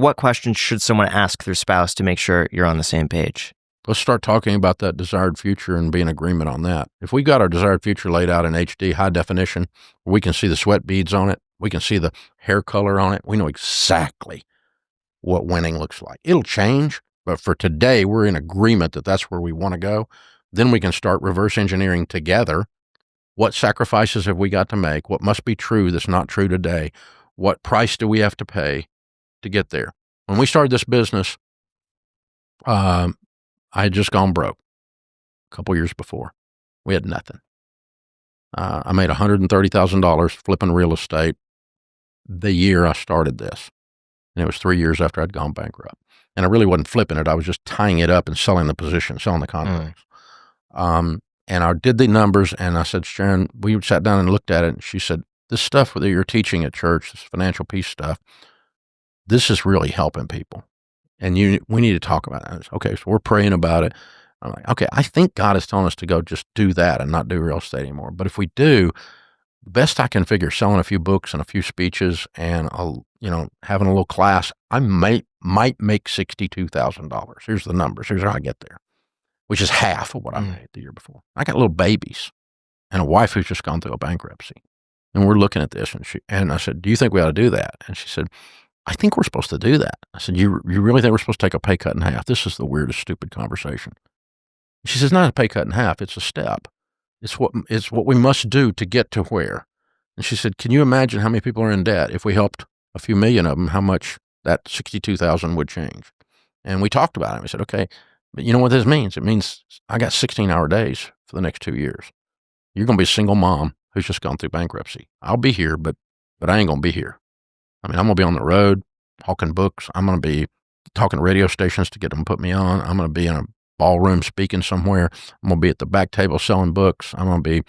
What questions should someone ask their spouse to make sure you're on the same page? Let's start talking about that desired future and be in agreement on that. If we got our desired future laid out in HD, high definition, we can see the sweat beads on it, we can see the hair color on it, we know exactly what winning looks like. It'll change, but for today, we're in agreement that that's where we want to go. Then we can start reverse engineering together. What sacrifices have we got to make? What must be true that's not true today? What price do we have to pay to get there? When we started this business, I had just gone broke a couple years before. We had nothing. I made $130,000 flipping real estate the year I started this. And it was 3 years after I'd gone bankrupt. And I really wasn't flipping it. I was just tying it up and selling the position, selling the contracts. And I did the numbers, and I said, Sharon, we sat down and looked at it, and she said, this stuff that you're teaching at church, this financial peace stuff, this is really helping people. And we need to talk about it. Okay, so we're praying about it. I'm like, okay, I think God is telling us to go just do that and not do real estate anymore. But if we do, the best I can figure, selling a few books and a few speeches and having a little class, I might make $62,000. Here's the numbers. Here's how I get there, which is half of what I made the year before. I got little babies and a wife who's just gone through a bankruptcy. And we're looking at this, and I said, do you think we ought to do that? And she said, I think we're supposed to do that. I said, you really think we're supposed to take a pay cut in half? This is the weirdest, stupid conversation. She says, not a pay cut in half. It's a step. It's what we must do to get to where. And she said, can you imagine how many people are in debt? If we helped a few million of them, how much that 62,000 would change? And we talked about it. We said, okay, but you know what this means? It means I got 16-hour days for the next 2 years. You're going to be a single mom who's just gone through bankruptcy. I'll be here, but I ain't going to be here. I mean, I'm going to be on the road talking books. I'm going to be talking to radio stations to get them to put me on. I'm going to be in a ballroom speaking somewhere. I'm going to be at the back table selling books. I'm going to be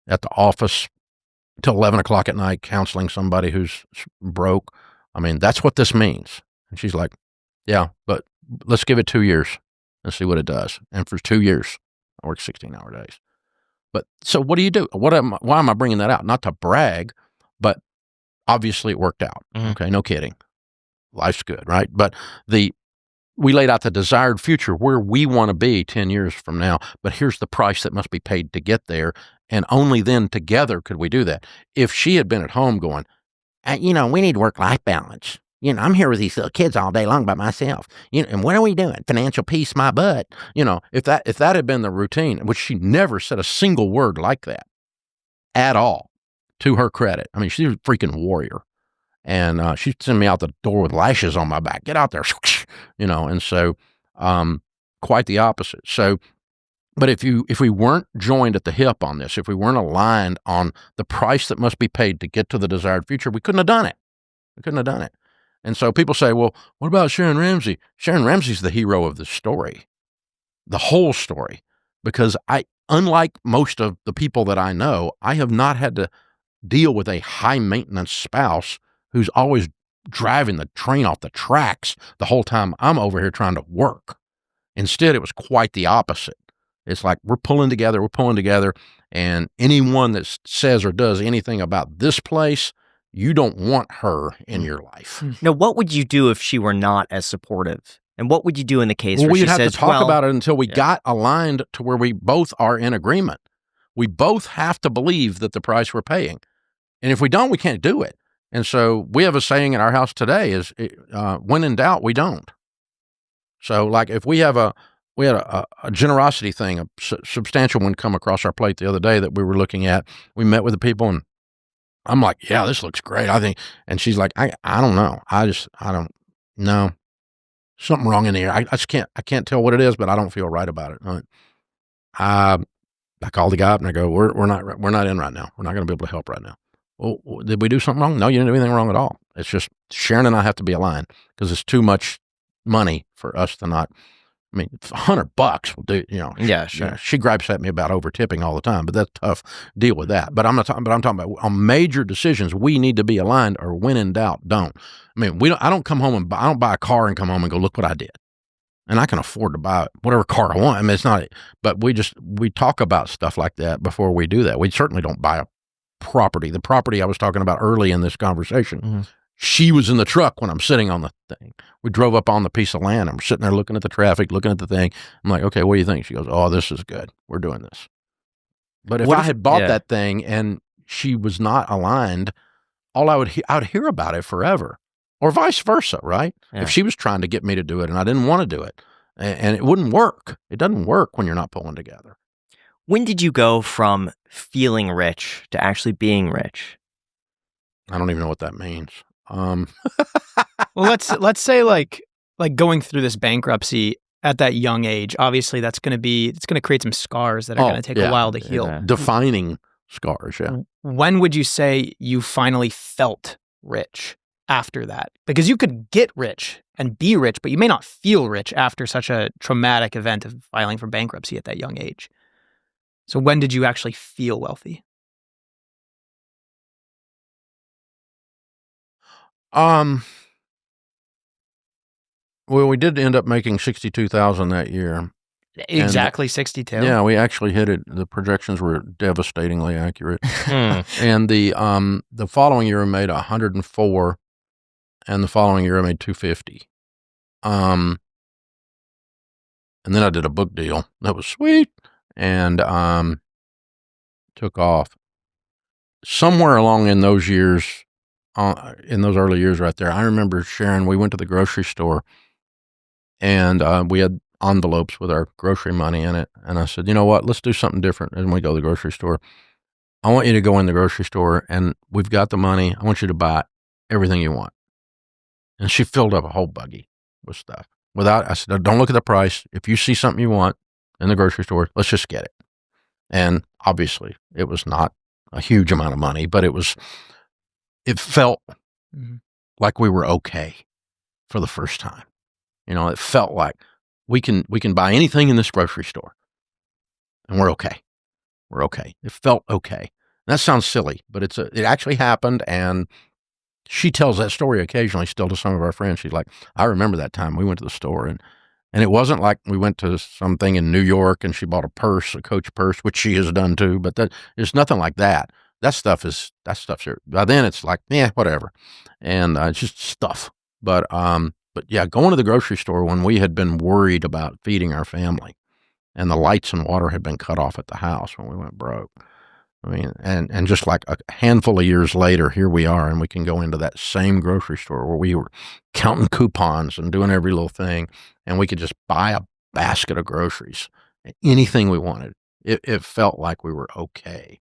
at the office till 11 o'clock at night counseling somebody who's broke. I mean, that's what this means. And she's like, yeah, but let's give it 2 years and see what it does. And for 2 years, I worked 16-hour days. But so what do you do? Why am I bringing that out? Not to brag, but obviously it worked out. Okay, no kidding. Life's good, right? But we laid out the desired future where we want to be 10 years from now, but here's the price that must be paid to get there, and only then together could we do that. If she had been at home going, we need work-life balance. I'm here with these little kids all day long by myself. And what are we doing? Financial peace, my butt. If that had been the routine, which she never said a single word like that at all, to her credit. I mean, she's a freaking warrior. And she'd send me out the door with lashes on my back. Get out there, and so quite the opposite. So, but if we weren't joined at the hip on this, if we weren't aligned on the price that must be paid to get to the desired future, we couldn't have done it. We couldn't have done it. And so people say, well, what about Sharon Ramsey? Sharon Ramsey's the hero of the story, the whole story, because unlike most of the people that I know, I have not had to deal with a high-maintenance spouse who's always driving the train off the tracks the whole time I'm over here trying to work. Instead, it was quite the opposite. It's like we're pulling together, and anyone that says or does anything about this place, you don't want her in your life. Now, what would you do if she were not as supportive? And what would you do in the case where we'd she have says, to talk about it until we got aligned to where we both are in agreement. We both have to believe that the price we're paying. And if we don't, we can't do it. And so we have a saying in our house today is, when in doubt, we don't. So like if we had a generosity thing, a substantial one come across our plate the other day that we were looking at, we met with the people and I'm like, yeah, this looks great. I think, and she's like, I don't know. I don't know. Something wrong in the air. I can't tell what it is, but I don't feel right about it. I called the guy up and I go, we're not in right now. We're not going to be able to help right now. Well, did we do something wrong? No, you didn't do anything wrong at all. It's just Sharon and I have to be aligned because it's too much money for us to not. I mean, $100 will do. Yeah, sure. She gripes at me about over tipping all the time, but that's tough. Deal with that. But I'm talking about on major decisions. We need to be aligned, or when in doubt, don't. I mean, I don't come home and I don't buy a car and come home and go, look what I did. And I can afford to buy whatever car I want. I mean, it's not. But we talk about stuff like that before we do that. We certainly don't buy a property. The property I was talking about early in this conversation. Mm-hmm. She was in the truck when I'm sitting on the thing. We drove up on the piece of land. I'm sitting there looking at the traffic, looking at the thing. I'm like, okay, what do you think? She goes, oh, this is good. We're doing this. But if What I if- had bought yeah. that thing and she was not aligned, all I would hear about it forever, or vice versa, right? Yeah. If she was trying to get me to do it and I didn't want to do it, and it wouldn't work. It doesn't work when you're not pulling together. When did you go from feeling rich to actually being rich? I don't even know what that means. Well, let's say like going through this bankruptcy at that young age. Obviously, it's going to create some scars that are going to take a while to heal. Yeah. Defining scars, yeah. When would you say you finally felt rich after that? Because you could get rich and be rich, but you may not feel rich after such a traumatic event of filing for bankruptcy at that young age. So when did you actually feel wealthy? Well, we did end up making $62,000 that year. Exactly 62. Yeah, we actually hit it. The projections were devastatingly accurate. And the following year I made 104, and the following year I made 250. And then I did a book deal that was sweet and took off. Somewhere along in those years, in those early years right there, I remember Sharon, we went to the grocery store and we had envelopes with our grocery money in it. And I said, you know what, let's do something different. And we go to the grocery store. I want you to go in the grocery store and we've got the money. I want you to buy everything you want. And she filled up a whole buggy with stuff. I said, don't look at the price. If you see something you want in the grocery store, let's just get it. And obviously it was not a huge amount of money, but it felt like we were okay for the first time. You know, it felt like we can buy anything in this grocery store and we're okay. We're okay. It felt okay. And that sounds silly, but it actually happened. And she tells that story occasionally still to some of our friends. She's like, I remember that time we went to the store and it wasn't like we went to something in New York and she bought a Coach purse, which she has done too, but there's nothing like that. That stuff's by then it's like, yeah, whatever. And it's just stuff. But yeah, going to the grocery store when we had been worried about feeding our family and the lights and water had been cut off at the house when we went broke. I mean, and just like a handful of years later, here we are, and we can go into that same grocery store where we were counting coupons and doing every little thing, and we could just buy a basket of groceries, anything we wanted. It felt like we were okay.